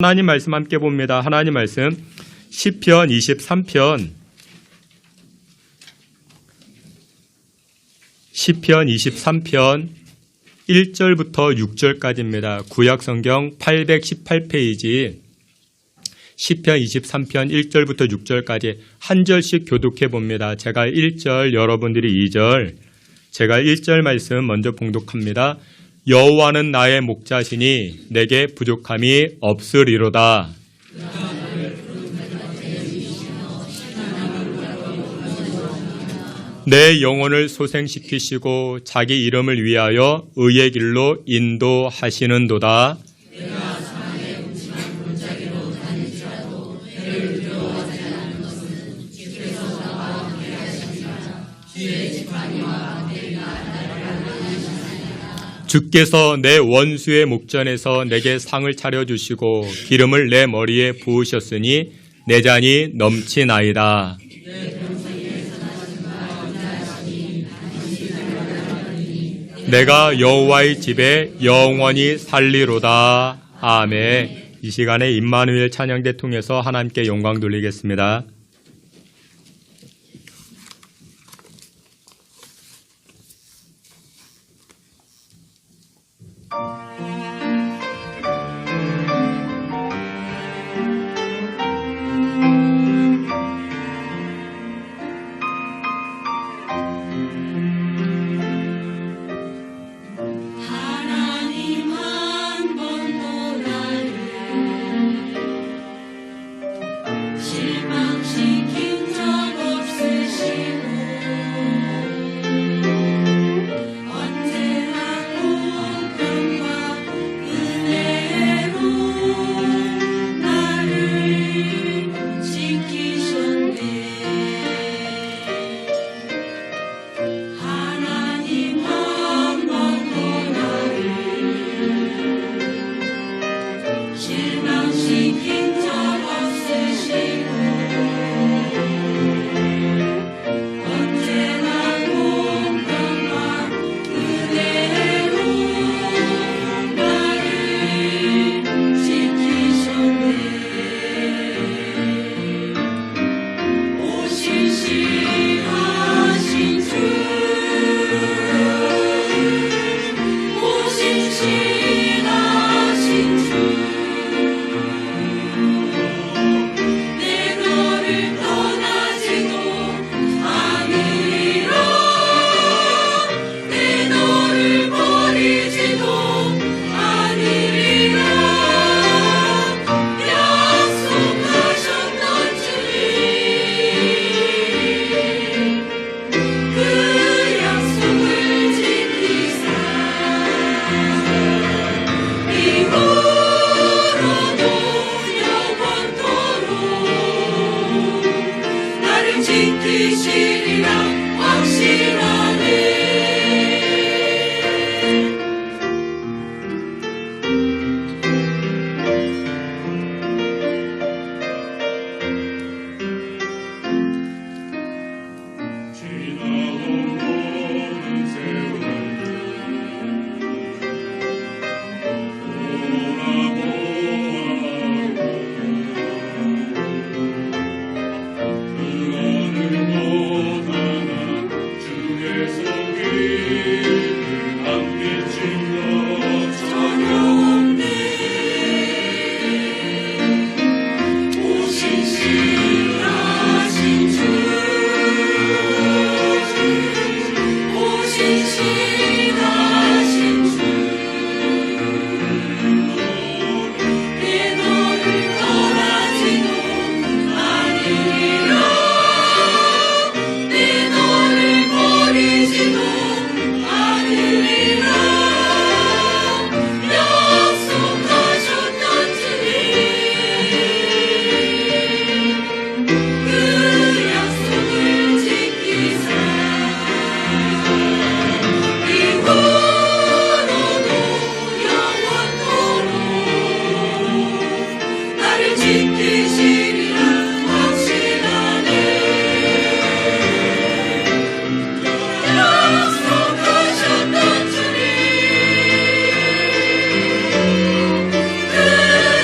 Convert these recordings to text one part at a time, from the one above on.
하나님 말씀 함께 봅니다. 하나님 말씀 시편 23편 1절부터 6절까지입니다. 구약성경 818페이지 시편 23편 1절부터 6절까지 한 절씩 교독해 봅니다. 제가 1절, 여러분들이 2절, 제가 1절 말씀 먼저 봉독합니다. 여호와는 나의 목자시니 내게 부족함이 없으리로다. 내 영혼을 소생시키시고 자기 이름을 위하여 의의 길로 인도하시는도다. 주께서 내 원수의 목전에서 내게 상을 차려주시고 기름을 내 머리에 부으셨으니 내 잔이 넘치나이다. 내가 여호와의 집에 영원히 살리로다. 아멘. 이 시간에 임마누엘 찬양대 통해서 하나님께 영광 돌리겠습니다.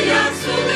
약속을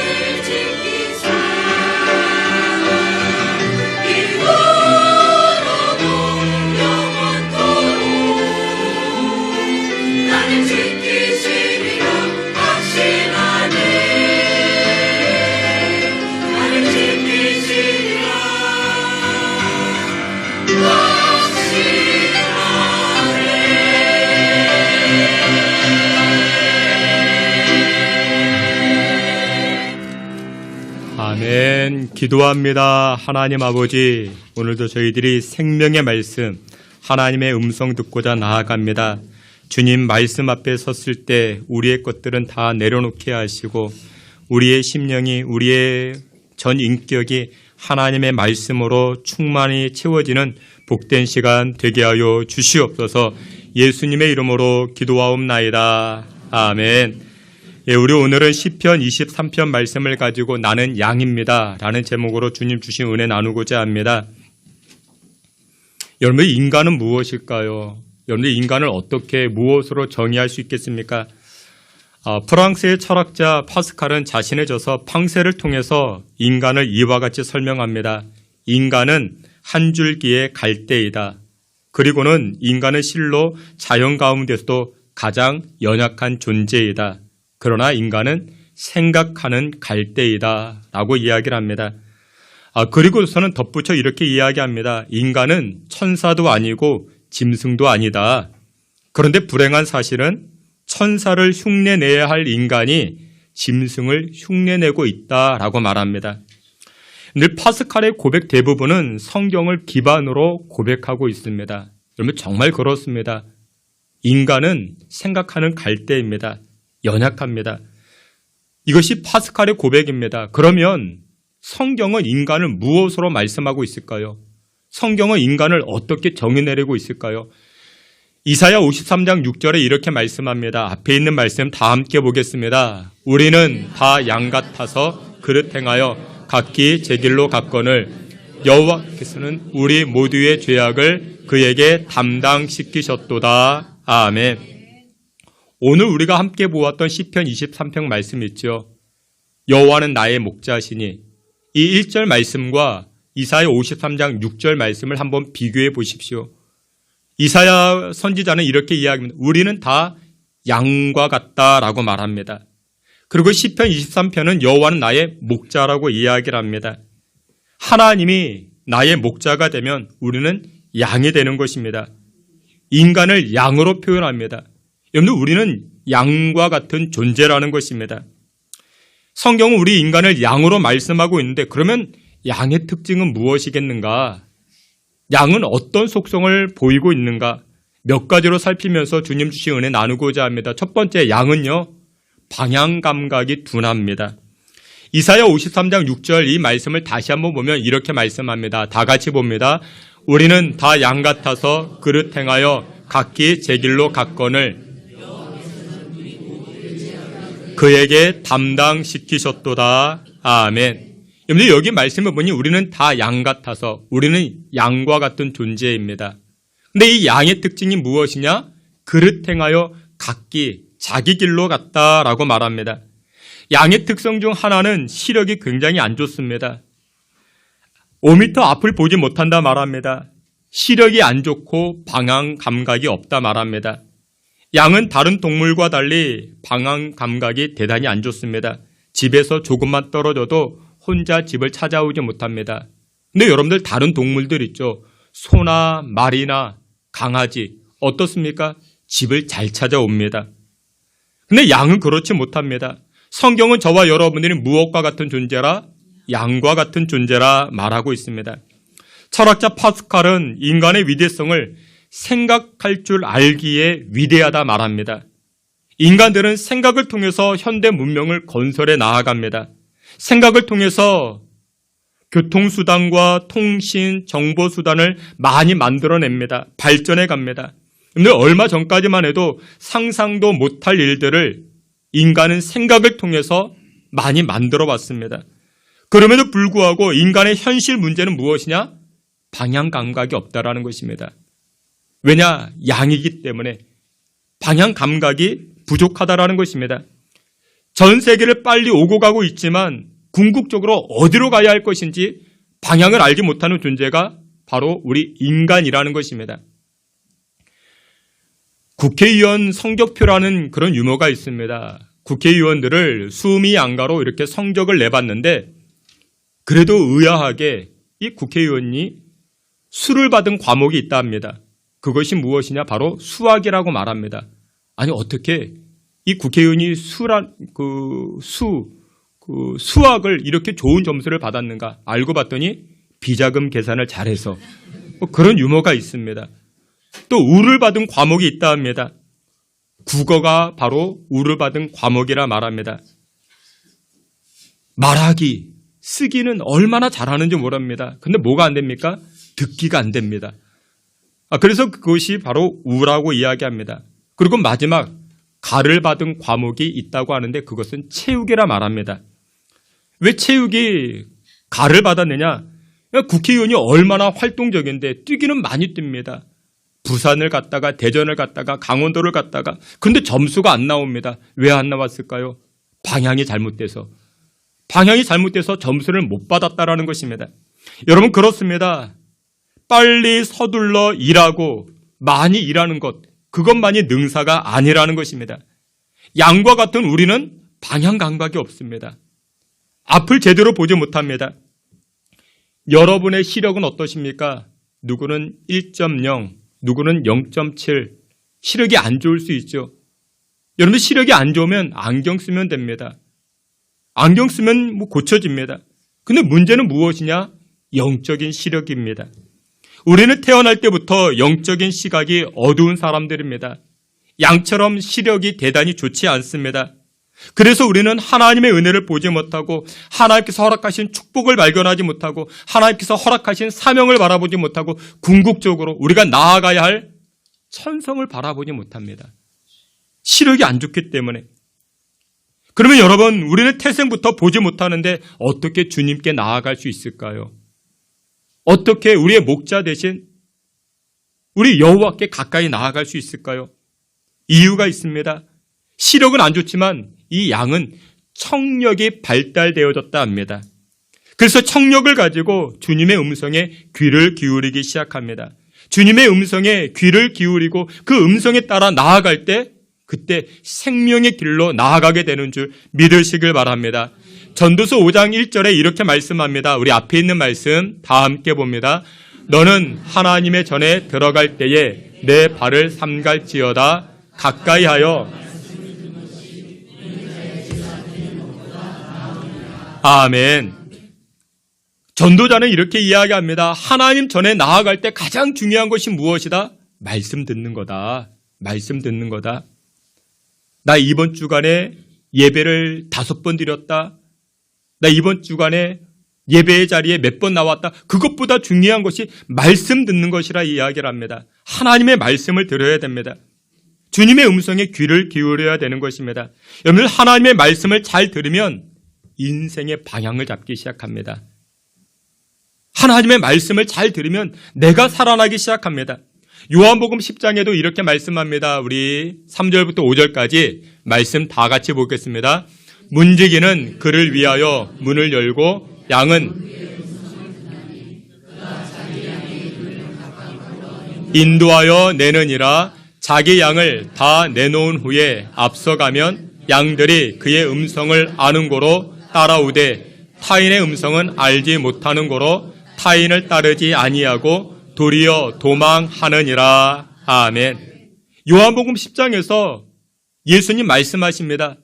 아멘. 기도합니다. 하나님 아버지, 오늘도 저희들이 생명의 말씀, 하나님의 음성 듣고자 나아갑니다. 주님 말씀 앞에 섰을 때 우리의 것들은 다 내려놓게 하시고 우리의 심령이, 우리의 전 인격이 하나님의 말씀으로 충만히 채워지는 복된 시간 되게 하여 주시옵소서. 예수님의 이름으로 기도하옵나이다. 아멘. 예, 우리 오늘은 시편 23편 말씀을 가지고 나는 양입니다 라는 제목으로 주님 주신 은혜 나누고자 합니다. 여러분, 인간은 무엇일까요? 여러분들 인간을 어떻게 무엇으로 정의할 수 있겠습니까? 프랑스의 철학자 파스칼은 자신의 저서 팡세를 통해서 인간을 이와 같이 설명합니다. 인간은 한 줄기의 갈대이다. 그리고는 인간은 실로 자연 가운데서도 가장 연약한 존재이다. 그러나 인간은 생각하는 갈대이다 라고 이야기를 합니다. 그리고서는 덧붙여 이렇게 이야기합니다. 인간은 천사도 아니고 짐승도 아니다. 그런데 불행한 사실은 천사를 흉내내야 할 인간이 짐승을 흉내내고 있다라고 말합니다. 늘 파스칼의 고백 대부분은 성경을 기반으로 고백하고 있습니다. 여러분, 정말 그렇습니다. 인간은 생각하는 갈대입니다. 연약합니다. 이것이 파스칼의 고백입니다. 그러면 성경은 인간을 무엇으로 말씀하고 있을까요? 성경은 인간을 어떻게 정의 내리고 있을까요? 이사야 53장 6절에 이렇게 말씀합니다. 앞에 있는 말씀 다 함께 보겠습니다. 우리는 다 양 같아서 그릇 행하여 각기 제 길로 갔거늘 여호와께서는 우리 모두의 죄악을 그에게 담당시키셨도다. 아멘. 오늘 우리가 함께 보았던 시편 23편 말씀 있죠. 여호와는 나의 목자시니, 이 1절 말씀과 이사야 53장 6절 말씀을 한번 비교해 보십시오. 이사야 선지자는 이렇게 이야기합니다. 우리는 다 양과 같다라고 말합니다. 그리고 시편 23편은 여호와는 나의 목자라고 이야기를 합니다. 하나님이 나의 목자가 되면 우리는 양이 되는 것입니다. 인간을 양으로 표현합니다. 여러분, 우리는 양과 같은 존재라는 것입니다. 성경은 우리 인간을 양으로 말씀하고 있는데 그러면 양의 특징은 무엇이겠는가? 양은 어떤 속성을 보이고 있는가? 몇 가지로 살피면서 주님 주신 은혜 나누고자 합니다. 첫 번째, 양은요, 방향 감각이 둔합니다. 이사야 53장 6절 이 말씀을 다시 한번 보면 이렇게 말씀합니다. 다 같이 봅니다. 우리는 다 양 같아서 그릇 행하여 각기 제 길로 갔거늘 그에게 담당시키셨도다. 아멘. 여러분들, 여기 말씀을 보니 우리는 다 양 같아서, 우리는 양과 같은 존재입니다. 근데 이 양의 특징이 무엇이냐? 그릇 행하여 각기 자기 길로 갔다라고 말합니다. 양의 특성 중 하나는 시력이 굉장히 안 좋습니다. 5m 앞을 보지 못한다 말합니다. 시력이 안 좋고 방향 감각이 없다 말합니다. 양은 다른 동물과 달리 방향 감각이 대단히 안 좋습니다. 집에서 조금만 떨어져도 혼자 집을 찾아오지 못합니다. 근데 여러분들 다른 동물들 있죠. 소나 말이나 강아지 어떻습니까? 집을 잘 찾아옵니다. 근데 양은 그렇지 못합니다. 성경은 저와 여러분들이 무엇과 같은 존재라? 양과 같은 존재라 말하고 있습니다. 철학자 파스칼은 인간의 위대성을 생각할 줄 알기에 위대하다 말합니다. 인간들은 생각을 통해서 현대 문명을 건설해 나아갑니다. 생각을 통해서 교통수단과 통신, 정보수단을 많이 만들어냅니다. 발전해 갑니다. 근데 얼마 전까지만 해도 상상도 못할 일들을 인간은 생각을 통해서 많이 만들어 봤습니다. 그럼에도 불구하고 인간의 현실 문제는 무엇이냐? 방향 감각이 없다라는 것입니다. 왜냐? 양이기 때문에 방향 감각이 부족하다라는 것입니다. 전 세계를 빨리 오고 가고 있지만 궁극적으로 어디로 가야 할 것인지 방향을 알지 못하는 존재가 바로 우리 인간이라는 것입니다. 국회의원 성적표라는 그런 유머가 있습니다. 국회의원들을 수미 안가로 이렇게 성적을 내봤는데 그래도 의아하게 이 국회의원이 수를 받은 과목이 있다 합니다. 그것이 무엇이냐? 바로 수학이라고 말합니다. 아니, 어떻게 이 국회의원이 수학을 이렇게 좋은 점수를 받았는가? 알고 봤더니 비자금 계산을 잘해서 그런 유머가 있습니다. 또 우를 받은 과목이 있다 합니다. 국어가 바로 우를 받은 과목이라 말합니다. 말하기, 쓰기는 얼마나 잘하는지 모릅니다. 근데 뭐가 안 됩니까? 듣기가 안 됩니다. 그래서 그것이 바로 우라고 이야기합니다. 그리고 마지막 가를 받은 과목이 있다고 하는데 그것은 체육이라 말합니다. 왜 체육이 가를 받았느냐? 국회의원이 얼마나 활동적인데 뛰기는 많이 뜁니다. 부산을 갔다가 대전을 갔다가 강원도를 갔다가 그런데 점수가 안 나옵니다. 왜 안 나왔을까요? 방향이 잘못돼서 점수를 못 받았다라는 것입니다. 여러분 그렇습니다. 빨리 서둘러 일하고 많이 일하는 것, 그것만이 능사가 아니라는 것입니다. 양과 같은 우리는 방향 감각이 없습니다. 앞을 제대로 보지 못합니다. 여러분의 시력은 어떠십니까? 누구는 1.0, 누구는 0.7, 시력이 안 좋을 수 있죠. 여러분 시력이 안 좋으면 안경 쓰면 됩니다. 안경 쓰면 고쳐집니다. 근데 문제는 무엇이냐? 영적인 시력입니다. 우리는 태어날 때부터 영적인 시각이 어두운 사람들입니다. 양처럼 시력이 대단히 좋지 않습니다. 그래서 우리는 하나님의 은혜를 보지 못하고 하나님께서 허락하신 축복을 발견하지 못하고 하나님께서 허락하신 사명을 바라보지 못하고 궁극적으로 우리가 나아가야 할 천성을 바라보지 못합니다. 시력이 안 좋기 때문에. 그러면 여러분, 우리는 태생부터 보지 못하는데 어떻게 주님께 나아갈 수 있을까요? 어떻게 우리의 목자 대신 우리 여호와께 가까이 나아갈 수 있을까요? 이유가 있습니다. 시력은 안 좋지만 이 양은 청력이 발달되어졌다 합니다. 그래서 청력을 가지고 주님의 음성에 귀를 기울이기 시작합니다. 주님의 음성에 귀를 기울이고 그 음성에 따라 나아갈 때 그때 생명의 길로 나아가게 되는 줄 믿으시길 바랍니다. 전도서 5장 1절에 이렇게 말씀합니다. 우리 앞에 있는 말씀 다 함께 봅니다. 너는 하나님의 전에 들어갈 때에 내 발을 삼갈지어다 가까이 하여 아멘. 전도자는 이렇게 이야기합니다. 하나님 전에 나아갈 때 가장 중요한 것이 무엇이다? 말씀 듣는 거다. 말씀 듣는 거다. 나 이번 주간에 예배를 5번 드렸다. 나 이번 주간에 예배의 자리에 몇 번 나왔다. 그것보다 중요한 것이 말씀 듣는 것이라 이야기를 합니다. 하나님의 말씀을 들어야 됩니다. 주님의 음성에 귀를 기울여야 되는 것입니다. 여러분 하나님의 말씀을 잘 들으면 인생의 방향을 잡기 시작합니다. 하나님의 말씀을 잘 들으면 내가 살아나기 시작합니다. 요한복음 10장에도 이렇게 말씀합니다. 우리 3절부터 5절까지 말씀 다 같이 보겠습니다. 문지기는 그를 위하여 문을 열고 양은 인도하여 내느니라. 자기 양을 다 내놓은 후에 앞서가면 양들이 그의 음성을 아는 고로 따라오되 타인의 음성은 알지 못하는 고로 타인을 따르지 아니하고 도리어 도망하느니라. 아멘. 요한복음 10장에서 예수님 말씀하십니다.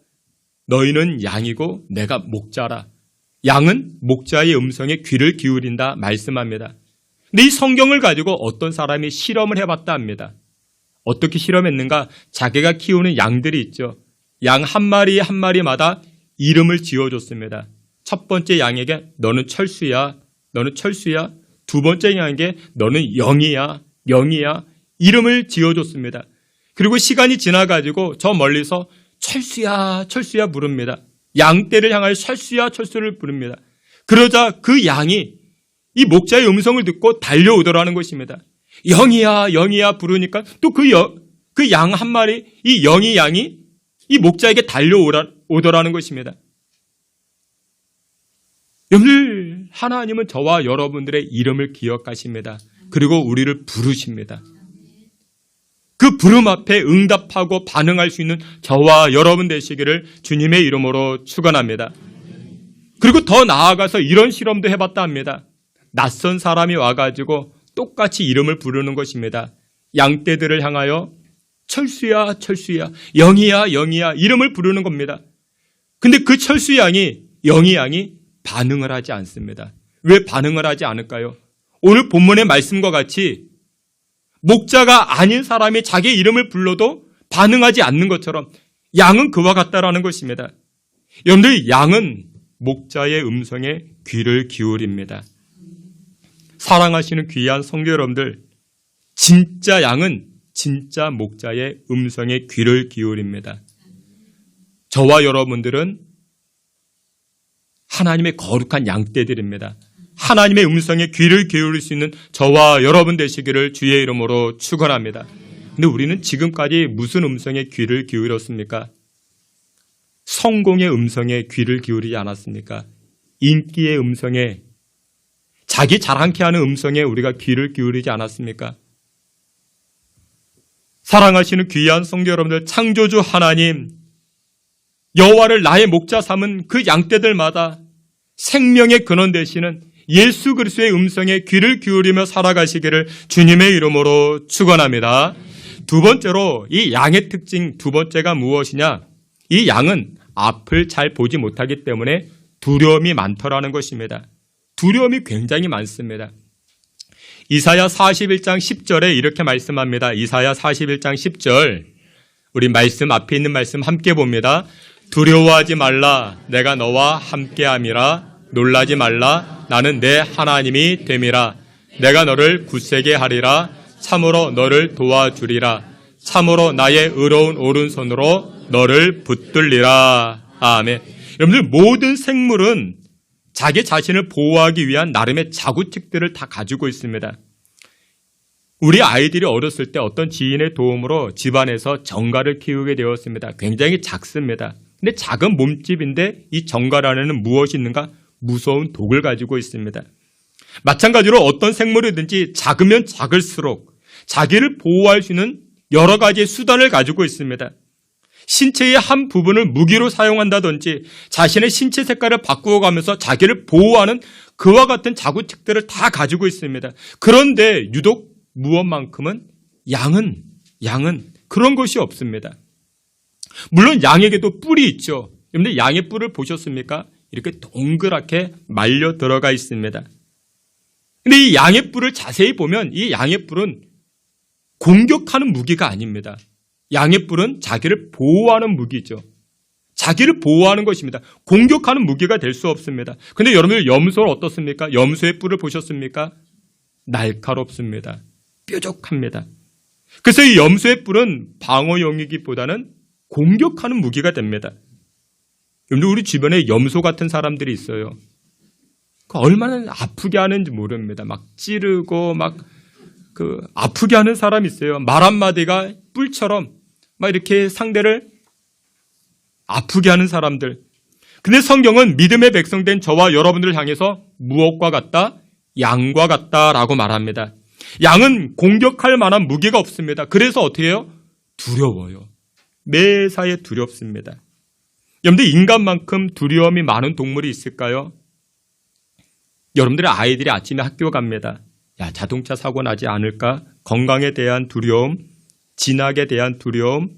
너희는 양이고 내가 목자라. 양은 목자의 음성에 귀를 기울인다 말씀합니다. 근데 이 성경을 가지고 어떤 사람이 실험을 해봤다 합니다. 어떻게 실험했는가? 자기가 키우는 양들이 있죠. 양 한 마리 한 마리마다 이름을 지어줬습니다. 첫 번째 양에게 너는 철수야, 너는 철수야. 두 번째 양에게 너는 영이야, 영이야. 이름을 지어줬습니다. 그리고 시간이 지나가지고 저 멀리서 철수야, 철수야 부릅니다. 양떼를 향하여 철수야, 철수를 부릅니다. 그러자 그 양이 이 목자의 음성을 듣고 달려오더라는 것입니다. 영이야, 영이야 부르니까 또 그 양 한 마리, 이 영이 양이 이 목자에게 달려오더라는 것입니다. 여러분, 하나님은 저와 여러분들의 이름을 기억하십니다. 그리고 우리를 부르십니다. 그 부름 앞에 응답하고 반응할 수 있는 저와 여러분 되시기를 주님의 이름으로 축원합니다. 그리고 더 나아가서 이런 실험도 해봤다 합니다. 낯선 사람이 와가지고 똑같이 이름을 부르는 것입니다. 양떼들을 향하여 철수야, 철수야, 영이야, 영이야 이름을 부르는 겁니다. 근데 그 철수 양이 영이 양이 반응을 하지 않습니다. 왜 반응을 하지 않을까요? 오늘 본문의 말씀과 같이 목자가 아닌 사람이 자기 이름을 불러도 반응하지 않는 것처럼 양은 그와 같다라는 것입니다. 여러분들, 양은 목자의 음성에 귀를 기울입니다. 사랑하시는 귀한 성도 여러분들, 진짜 양은 진짜 목자의 음성에 귀를 기울입니다. 저와 여러분들은 하나님의 거룩한 양떼들입니다. 하나님의 음성에 귀를 기울일 수 있는 저와 여러분 되시기를 주의 이름으로 축원합니다. 근데 우리는 지금까지 무슨 음성에 귀를 기울였습니까? 성공의 음성에 귀를 기울이지 않았습니까? 인기의 음성에, 자기 자랑케 하는 음성에 우리가 귀를 기울이지 않았습니까? 사랑하시는 귀한 성도 여러분들, 창조주 하나님, 여호와를 나의 목자 삼은 그 양떼들마다 생명의 근원 되시는 예수 그리스도의 음성에 귀를 기울이며 살아가시기를 주님의 이름으로 축원합니다. 두 번째로 이 양의 특징 두 번째가 무엇이냐? 이 양은 앞을 잘 보지 못하기 때문에 두려움이 많더라는 것입니다. 두려움이 굉장히 많습니다. 이사야 41장 10절에 이렇게 말씀합니다. 이사야 41장 10절, 우리 말씀 앞에 있는 말씀 함께 봅니다. 두려워하지 말라, 내가 너와 함께함이라. 놀라지 말라, 나는 내 하나님이 됨이라. 내가 너를 굳세게 하리라. 참으로 너를 도와주리라. 참으로 나의 의로운 오른손으로 너를 붙들리라. 아멘. 여러분들, 모든 생물은 자기 자신을 보호하기 위한 나름의 자구책들을 다 가지고 있습니다. 우리 아이들이 어렸을 때 어떤 지인의 도움으로 집안에서 정갈을 키우게 되었습니다. 굉장히 작습니다. 근데 작은 몸집인데 이 정갈 안에는 무엇이 있는가? 무서운 독을 가지고 있습니다. 마찬가지로 어떤 생물이든지 작으면 작을수록 자기를 보호할 수 있는 여러 가지의 수단을 가지고 있습니다. 신체의 한 부분을 무기로 사용한다든지 자신의 신체 색깔을 바꾸어 가면서 자기를 보호하는 그와 같은 자구책들을 다 가지고 있습니다. 그런데 유독 무엇만큼은 양은 그런 것이 없습니다. 물론 양에게도 뿔이 있죠. 그런데 양의 뿔을 보셨습니까? 이렇게 동그랗게 말려 들어가 있습니다. 근데 이 양의 뿔을 자세히 보면 이 양의 뿔은 공격하는 무기가 아닙니다. 양의 뿔은 자기를 보호하는 무기죠. 자기를 보호하는 것입니다. 공격하는 무기가 될 수 없습니다. 그런데 여러분들, 염소는 어떻습니까? 염소의 뿔을 보셨습니까? 날카롭습니다. 뾰족합니다. 그래서 이 염소의 뿔은 방어용이기보다는 공격하는 무기가 됩니다. 여러분들, 우리 주변에 염소 같은 사람들이 있어요. 얼마나 아프게 하는지 모릅니다. 막 찌르고 아프게 하는 사람이 있어요. 말 한마디가 뿔처럼 막 이렇게 상대를 아프게 하는 사람들. 근데 성경은 믿음의 백성된 저와 여러분들을 향해서 무엇과 같다? 양과 같다라고 말합니다. 양은 공격할 만한 무기가 없습니다. 그래서 어떻게 해요? 두려워요. 매사에 두렵습니다. 여러분들, 인간만큼 두려움이 많은 동물이 있을까요? 여러분들의 아이들이 아침에 학교 갑니다. 야, 자동차 사고 나지 않을까? 건강에 대한 두려움, 진학에 대한 두려움,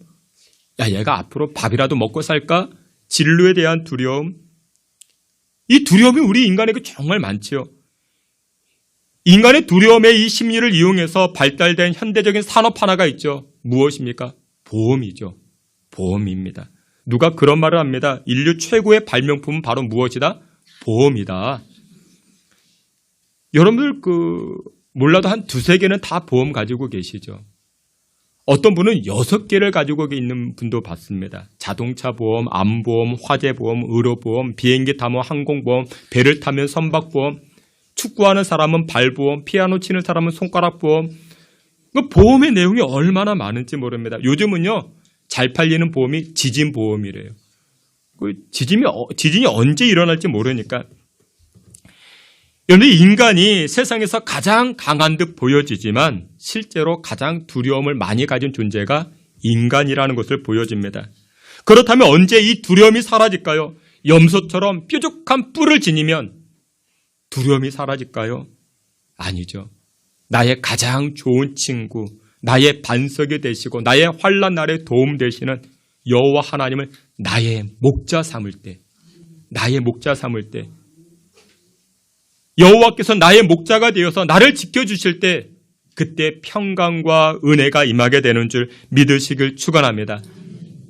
야, 얘가 앞으로 밥이라도 먹고 살까? 진로에 대한 두려움. 이 두려움이 우리 인간에게 정말 많지요. 인간의 두려움의 이 심리를 이용해서 발달된 현대적인 산업 하나가 있죠. 무엇입니까? 보험이죠. 보험입니다. 누가 그런 말을 합니다. 인류 최고의 발명품은 바로 무엇이다? 보험이다. 여러분들 몰라도 한 두세 개는 다 보험 가지고 계시죠. 어떤 분은 6개를 가지고 있는 분도 봤습니다. 자동차 보험, 암보험, 화재보험, 의료보험, 비행기 타면 항공보험, 배를 타면 선박보험, 축구하는 사람은 발보험, 피아노 치는 사람은 손가락보험. 보험의 내용이 얼마나 많은지 모릅니다. 요즘은요, 잘 팔리는 보험이 지진보험이래요. 지진이 언제 일어날지 모르니까. 여러분, 인간이 세상에서 가장 강한 듯 보여지지만 실제로 가장 두려움을 많이 가진 존재가 인간이라는 것을 보여줍니다. 그렇다면 언제 이 두려움이 사라질까요? 염소처럼 뾰족한 뿔을 지니면 두려움이 사라질까요? 아니죠. 나의 가장 좋은 친구, 나의 반석이 되시고 나의 환난 날에 도움 되시는 여호와 하나님을 나의 목자 삼을 때 나의 목자 삼을 때, 여호와께서 나의 목자가 되어서 나를 지켜주실 때 그때 평강과 은혜가 임하게 되는 줄 믿으시길 축원합니다.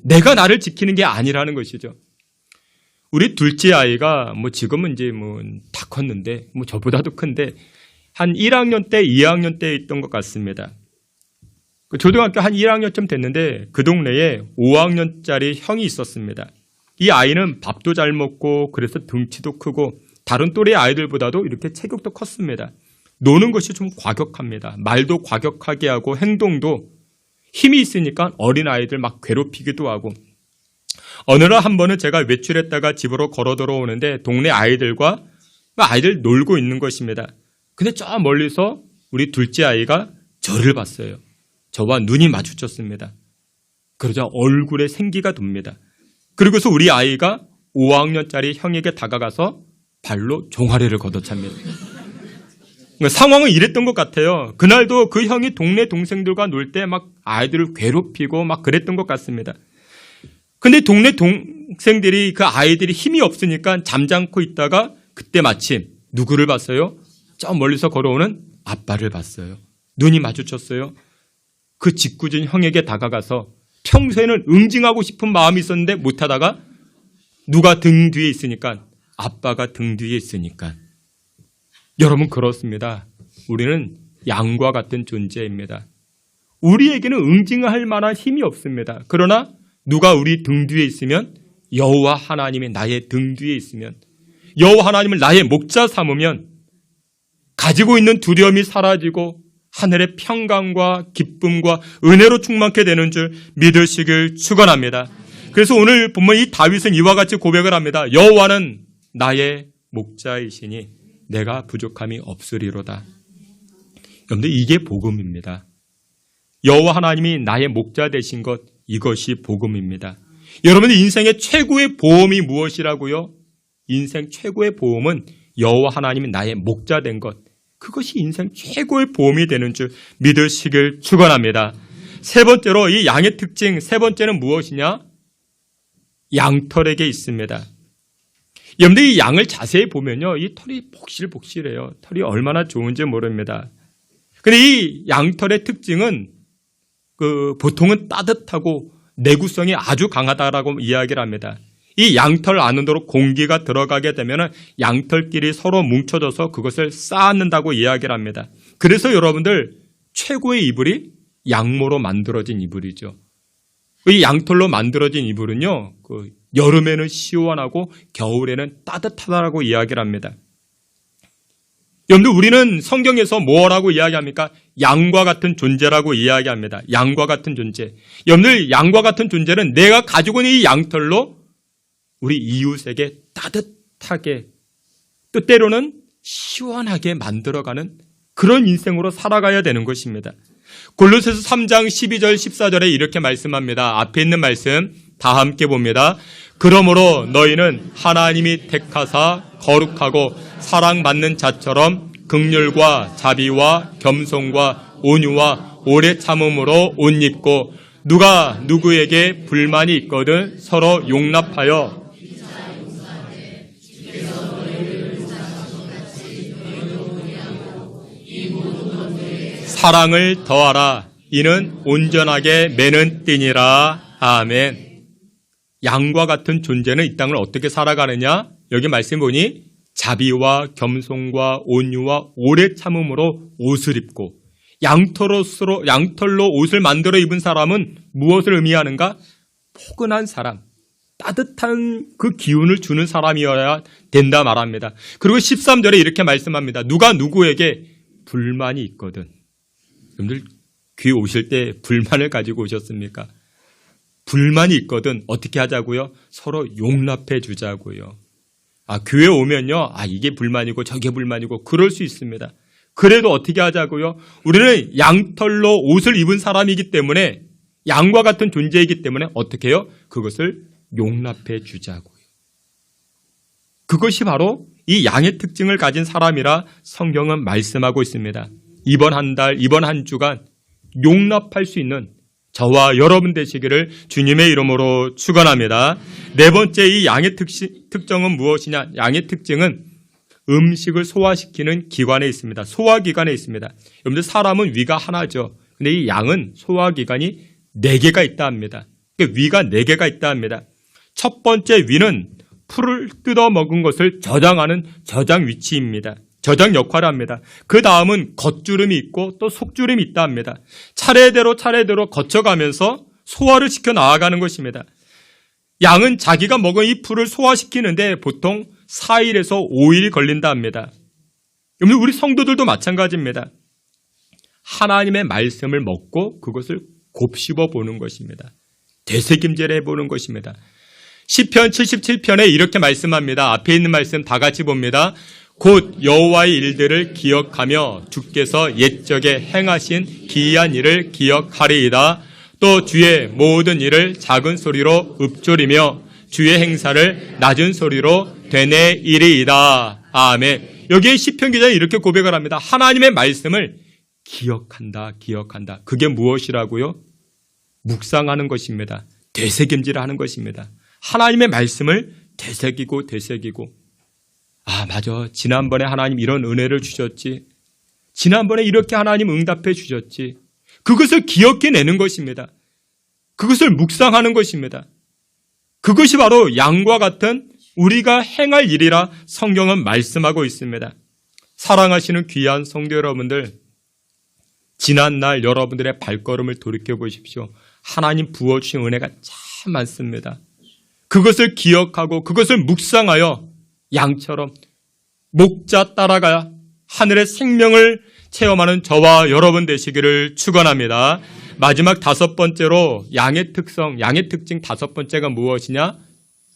내가 나를 지키는 게 아니라는 것이죠. 우리 둘째 아이가 지금은 이제 다 컸는데 저보다도 큰데 한 1학년 때, 2학년 때 있던 것 같습니다. 초등학교 한 1학년쯤 됐는데 그 동네에 5학년짜리 형이 있었습니다. 이 아이는 밥도 잘 먹고 그래서 등치도 크고 다른 또래 아이들보다도 이렇게 체격도 컸습니다. 노는 것이 좀 과격합니다. 말도 과격하게 하고 행동도 힘이 있으니까 어린 아이들 막 괴롭히기도 하고, 어느 날 한 번은 제가 외출했다가 집으로 걸어 들어오는데 동네 아이들과 아이들 놀고 있는 것입니다. 근데 저 멀리서 우리 둘째 아이가 저를 봤어요. 저와 눈이 마주쳤습니다. 그러자 얼굴에 생기가 돕니다. 그리고서 우리 아이가 5학년짜리 형에게 다가가서 발로 종아리를 걷어찹니다. 상황은 이랬던 것 같아요. 그날도 그 형이 동네 동생들과 놀 때 막 아이들을 괴롭히고 막 그랬던 것 같습니다. 근데 동네 동생들이 그 아이들이 힘이 없으니까 잠잠고 있다가 그때 마침 누구를 봤어요? 저 멀리서 걸어오는 아빠를 봤어요. 눈이 마주쳤어요. 그 짓궂은 형에게 다가가서 평소에는 응징하고 싶은 마음이 있었는데 못하다가 누가 등 뒤에 있으니까, 아빠가 등 뒤에 있으니까. 여러분, 그렇습니다. 우리는 양과 같은 존재입니다. 우리에게는 응징할 만한 힘이 없습니다. 그러나 누가 우리 등 뒤에 있으면, 여호와 하나님이 나의 등 뒤에 있으면, 여호와 하나님을 나의 목자 삼으면 가지고 있는 두려움이 사라지고 하늘의 평강과 기쁨과 은혜로 충만케 되는 줄 믿으시길 축원합니다. 그래서 오늘 보면 이 다윗은 이와 같이 고백을 합니다. 여호와는 나의 목자이시니 내가 부족함이 없으리로다. 여러분들, 이게 복음입니다. 여호와 하나님이 나의 목자 되신 것, 이것이 복음입니다. 여러분들, 인생의 최고의 보험이 무엇이라고요? 인생 최고의 보험은 여호와 하나님이 나의 목자 된 것, 그것이 인생 최고의 보험이 되는 줄 믿으시길 축원합니다. 세 번째로, 이 양의 특징 세 번째는 무엇이냐? 양털에게 있습니다. 여러분들, 이 양을 자세히 보면요, 이 털이 복실복실해요. 털이 얼마나 좋은지 모릅니다. 근데 이 양털의 특징은 보통은 따뜻하고 내구성이 아주 강하다라고 이야기를 합니다. 이 양털 안으로 공기가 들어가게 되면 양털끼리 서로 뭉쳐져서 그것을 쌓는다고 이야기를 합니다. 그래서 여러분들, 최고의 이불이 양모로 만들어진 이불이죠. 이 양털로 만들어진 이불은요, 여름에는 시원하고 겨울에는 따뜻하다라고 이야기를 합니다. 여러분들, 우리는 성경에서 뭐라고 이야기합니까? 양과 같은 존재라고 이야기합니다. 양과 같은 존재. 여러분들, 양과 같은 존재는 내가 가지고 있는 이 양털로 우리 이웃에게 따뜻하게, 또 때로는 시원하게 만들어가는 그런 인생으로 살아가야 되는 것입니다. 골로새서 3장 12절 14절에 이렇게 말씀합니다. 앞에 있는 말씀 다 함께 봅니다. 그러므로 너희는 하나님이 택하사 거룩하고 사랑받는 자처럼 긍휼과 자비와 겸손과 온유와 오래 참음으로 옷 입고, 누가 누구에게 불만이 있거든 서로 용납하여 사랑을 더하라. 이는 온전하게 매는 띠니라. 아멘. 양과 같은 존재는 이 땅을 어떻게 살아가느냐? 여기 말씀 보니 자비와 겸손과 온유와 오래 참음으로 옷을 입고, 양털로 옷을 만들어 입은 사람은 무엇을 의미하는가? 포근한 사람, 따뜻한 그 기운을 주는 사람이어야 된다 말합니다. 그리고 13절에 이렇게 말씀합니다. 누가 누구에게 불만이 있거든. 여러분들, 교회 오실 때 불만을 가지고 오셨습니까? 불만이 있거든 어떻게 하자고요? 서로 용납해 주자고요. 교회 오면요, 이게 불만이고 저게 불만이고 그럴 수 있습니다. 그래도 어떻게 하자고요? 우리는 양털로 옷을 입은 사람이기 때문에, 양과 같은 존재이기 때문에 어떻게 해요? 그것을 용납해 주자고요. 그것이 바로 이 양의 특징을 가진 사람이라 성경은 말씀하고 있습니다. 이번 한 달, 이번 한 주간 용납할 수 있는, 저와 여러분 되시기를 주님의 이름으로 축원합니다. 네 번째, 이 양의 특정은 무엇이냐? 양의 특징은 음식을 소화시키는 기관에 있습니다. 소화기관에 있습니다. 여러분들, 사람은 위가 하나죠. 근데 이 양은 소화기관이 4개가 있다 합니다. 위가 4개가 있다 합니다. 첫 번째 위는 풀을 뜯어 먹은 것을 저장하는 저장 위치입니다. 저장 역할을 합니다. 그 다음은 겉주름이 있고 또 속주름이 있다 합니다. 차례대로 거쳐가면서 소화를 시켜 나아가는 것입니다. 양은 자기가 먹은 이 풀을 소화시키는데 보통 4일에서 5일이 걸린다 합니다. 우리 성도들도 마찬가지입니다. 하나님의 말씀을 먹고 그것을 곱씹어 보는 것입니다. 되새김질해 보는 것입니다. 시편 77편에 이렇게 말씀합니다. 앞에 있는 말씀 다 같이 봅니다. 곧 여호와의 일들을 기억하며 주께서 옛적에 행하신 기이한 일을 기억하리이다. 또 주의 모든 일을 작은 소리로 읊조리며 주의 행사를 낮은 소리로 되뇌이리이다. 아멘. 여기에 시편 기자는 이렇게 고백을 합니다. 하나님의 말씀을 기억한다. 그게 무엇이라고요? 묵상하는 것입니다. 되새김질하는 것입니다. 하나님의 말씀을 되새기고 맞아. 지난번에 하나님 이런 은혜를 주셨지. 지난번에 이렇게 하나님 응답해 주셨지. 그것을 기억해내는 것입니다. 그것을 묵상하는 것입니다. 그것이 바로 양과 같은 우리가 행할 일이라 성경은 말씀하고 있습니다. 사랑하시는 귀한 성도 여러분들, 지난날 여러분들의 발걸음을 돌이켜 보십시오. 하나님 부어주신 은혜가 참 많습니다. 그것을 기억하고 그것을 묵상하여 양처럼 목자 따라가 하늘의 생명을 체험하는 저와 여러분 되시기를 축원합니다. 마지막 5번째로 양의 특성, 양의 특징 5번째가 무엇이냐?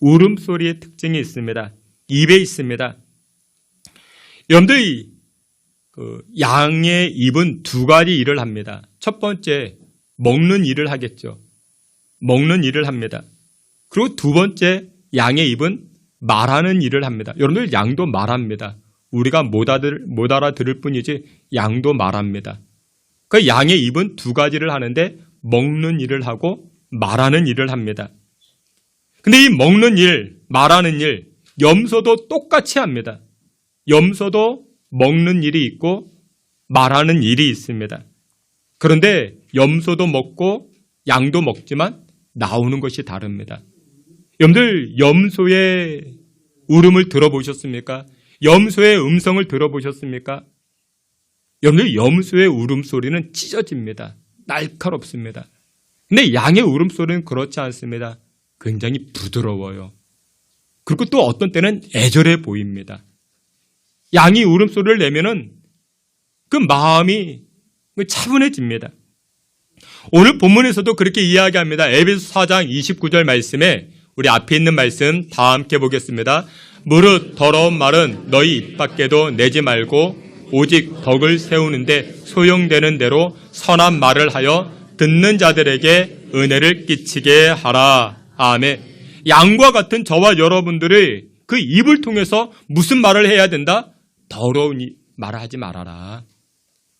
울음소리의 특징이 있습니다. 입에 있습니다. 여러분들, 양의 입은 2가지 일을 합니다. 첫 번째, 먹는 일을 하겠죠. 먹는 일을 합니다. 그리고 2번째, 양의 입은 말하는 일을 합니다. 여러분들, 양도 말합니다. 우리가 못 알아들을 뿐이지 양도 말합니다. 그 양의 입은 2가지를 하는데 먹는 일을 하고 말하는 일을 합니다. 근데 이 먹는 일, 말하는 일, 염소도 똑같이 합니다. 염소도 먹는 일이 있고 말하는 일이 있습니다. 그런데 염소도 먹고 양도 먹지만 나오는 것이 다릅니다. 여러분들, 염소의 울음을 들어보셨습니까? 염소의 음성을 들어보셨습니까? 여러분들, 염소의 울음소리는 찢어집니다. 날카롭습니다. 근데 양의 울음소리는 그렇지 않습니다. 굉장히 부드러워요. 그리고 또 어떤 때는 애절해 보입니다. 양이 울음소리를 내면은 그 마음이 차분해집니다. 오늘 본문에서도 그렇게 이야기합니다. 에베소 4장 29절 말씀에 우리 앞에 있는 말씀 다 함께 보겠습니다. 무릇 더러운 말은 너희 입 밖에도 내지 말고 오직 덕을 세우는데 소용되는 대로 선한 말을 하여 듣는 자들에게 은혜를 끼치게 하라. 아멘. 양과 같은 저와 여러분들의 그 입을 통해서 무슨 말을 해야 된다? 더러운 말을 하지 말아라.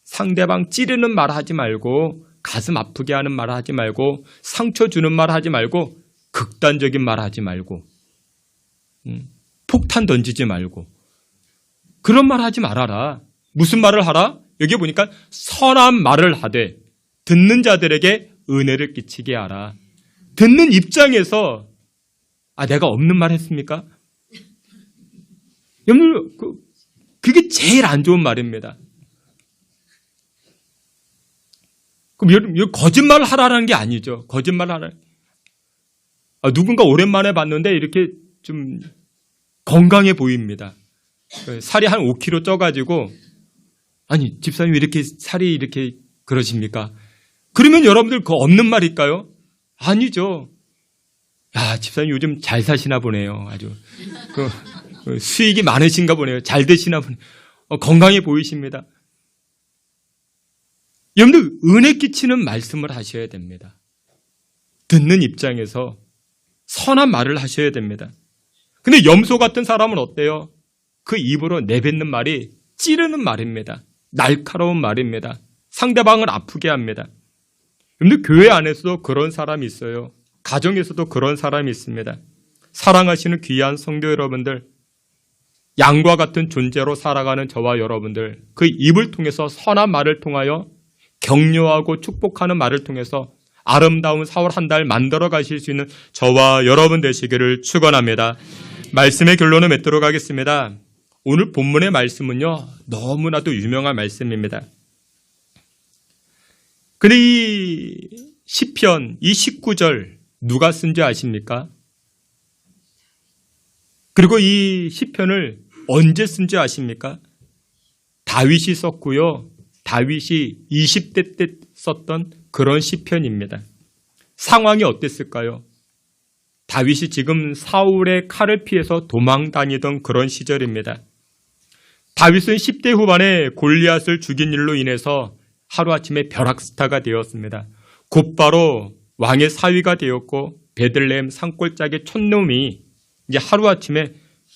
상대방 찌르는 말을 하지 말고, 가슴 아프게 하는 말을 하지 말고, 상처 주는 말을 하지 말고, 극단적인 말을 하지 말고, 폭탄 던지지 말고, 그런 말 하지 말아라. 무슨 말을 하라? 여기 보니까 선한 말을 하되 듣는 자들에게 은혜를 끼치게 하라. 듣는 입장에서 내가 없는 말 했습니까? 여러분, 그게 제일 안 좋은 말입니다. 그럼 여러분, 거짓말을 하라는 게 아니죠. 거짓말을 하라. 누군가 오랜만에 봤는데 이렇게 좀 건강해 보입니다. 살이 한 5kg 쪄가지고, 아니, 집사님 왜 이렇게 살이 이렇게 그러십니까? 그러면 여러분들 그거 없는 말일까요? 아니죠. 야, 집사님 요즘 잘 사시나 보네요. 아주. 수익이 많으신가 보네요. 잘 되시나 보네요. 건강해 보이십니다. 여러분들, 은혜 끼치는 말씀을 하셔야 됩니다. 듣는 입장에서 선한 말을 하셔야 됩니다. 근데 염소 같은 사람은 어때요? 그 입으로 내뱉는 말이 찌르는 말입니다. 날카로운 말입니다. 상대방을 아프게 합니다. 여러분들 교회 안에서도 그런 사람이 있어요. 가정에서도 그런 사람이 있습니다. 사랑하시는 귀한 성도 여러분들, 양과 같은 존재로 살아가는 저와 여러분들, 그 입을 통해서 선한 말을 통하여 격려하고 축복하는 말을 통해서 아름다운 4월 한 달 만들어 가실 수 있는 저와 여러분 되시기를 축원합니다. 말씀의 결론을 맺도록 하겠습니다. 오늘 본문의 말씀은요, 너무나도 유명한 말씀입니다. 근데 이 시편, 이 19절 누가 쓴지 아십니까? 그리고 이 시편을 언제 쓴지 아십니까? 다윗이 썼고요. 다윗이 20대 때 썼던 그런 시편입니다. 상황이 어땠을까요? 다윗이 지금 사울의 칼을 피해서 도망 다니던 그런 시절입니다. 다윗은 10대 후반에 골리앗을 죽인 일로 인해서 하루아침에 벼락스타가 되었습니다. 곧바로 왕의 사위가 되었고 베들레헴 산골짜기 촌놈이 이제 하루아침에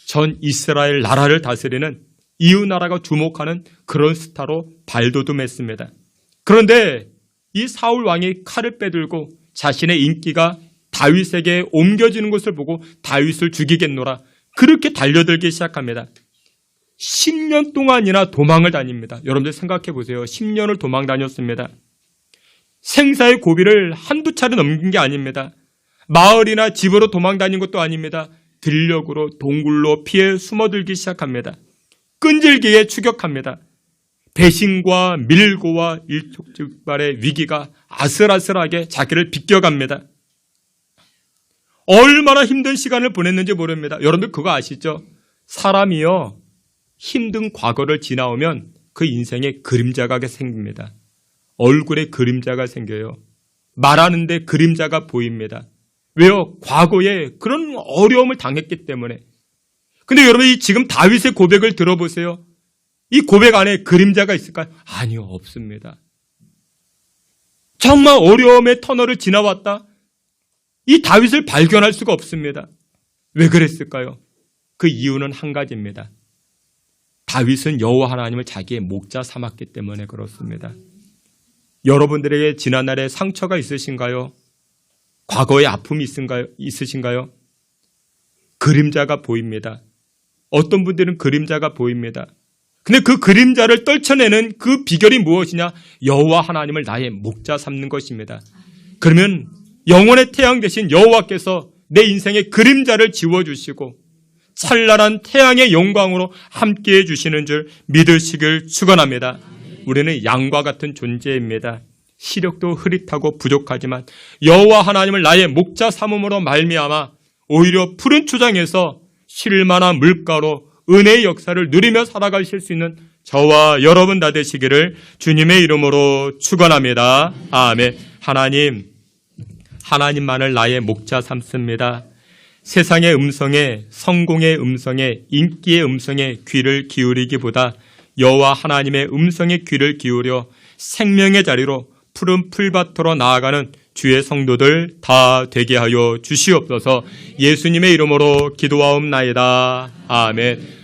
전 이스라엘 나라를 다스리는 이웃나라가 주목하는 그런 스타로 발돋움했습니다. 그런데 이 사울 왕이 칼을 빼들고 자신의 인기가 다윗에게 옮겨지는 것을 보고 다윗을 죽이겠노라 그렇게 달려들기 시작합니다. 10년 동안이나 도망을 다닙니다. 여러분들 생각해 보세요. 10년을 도망 다녔습니다. 생사의 고비를 한두 차례 넘긴 게 아닙니다. 마을이나 집으로 도망 다닌 것도 아닙니다. 들녘으로 동굴로 피해 숨어들기 시작합니다. 끈질기게 추격합니다. 배신과 밀고와 일촉즉발의 위기가 아슬아슬하게 자기를 비껴갑니다. 얼마나 힘든 시간을 보냈는지 모릅니다. 여러분들 그거 아시죠? 사람이요, 힘든 과거를 지나오면 그 인생에 그림자가 생깁니다. 얼굴에 그림자가 생겨요. 말하는데 그림자가 보입니다. 왜요? 과거에 그런 어려움을 당했기 때문에. 근데 여러분이 지금 다윗의 고백을 들어보세요. 이 고백 안에 그림자가 있을까요? 아니요, 없습니다. 정말 어려움의 터널을 지나왔다. 이 다윗을 발견할 수가 없습니다. 왜 그랬을까요? 그 이유는 한 가지입니다. 다윗은 여호와 하나님을 자기의 목자 삼았기 때문에 그렇습니다. 여러분들에게 지난날에 상처가 있으신가요? 과거의 아픔이 있으신가요? 그림자가 보입니다. 어떤 분들은 그림자가 보입니다. 근데 그 그림자를 떨쳐내는 그 비결이 무엇이냐? 여호와 하나님을 나의 목자 삼는 것입니다. 그러면 영원의 태양 되신 여호와께서 내 인생의 그림자를 지워주시고 찬란한 태양의 영광으로 함께해 주시는 줄 믿으시길 축원합니다. 우리는 양과 같은 존재입니다. 시력도 흐릿하고 부족하지만 여호와 하나님을 나의 목자 삼음으로 말미암아 오히려 푸른 초장에서 쉴만한 물가로 은혜의 역사를 누리며 살아가실 수 있는 저와 여러분 다 되시기를 주님의 이름으로 축원합니다. 아멘. 하나님만을 나의 목자 삼습니다. 세상의 음성에, 성공의 음성에, 인기의 음성에 귀를 기울이기보다 여호와 하나님의 음성에 귀를 기울여 생명의 자리로 푸른 풀밭으로 나아가는 주의 성도들 다 되게 하여 주시옵소서. 예수님의 이름으로 기도하옵나이다. 아멘.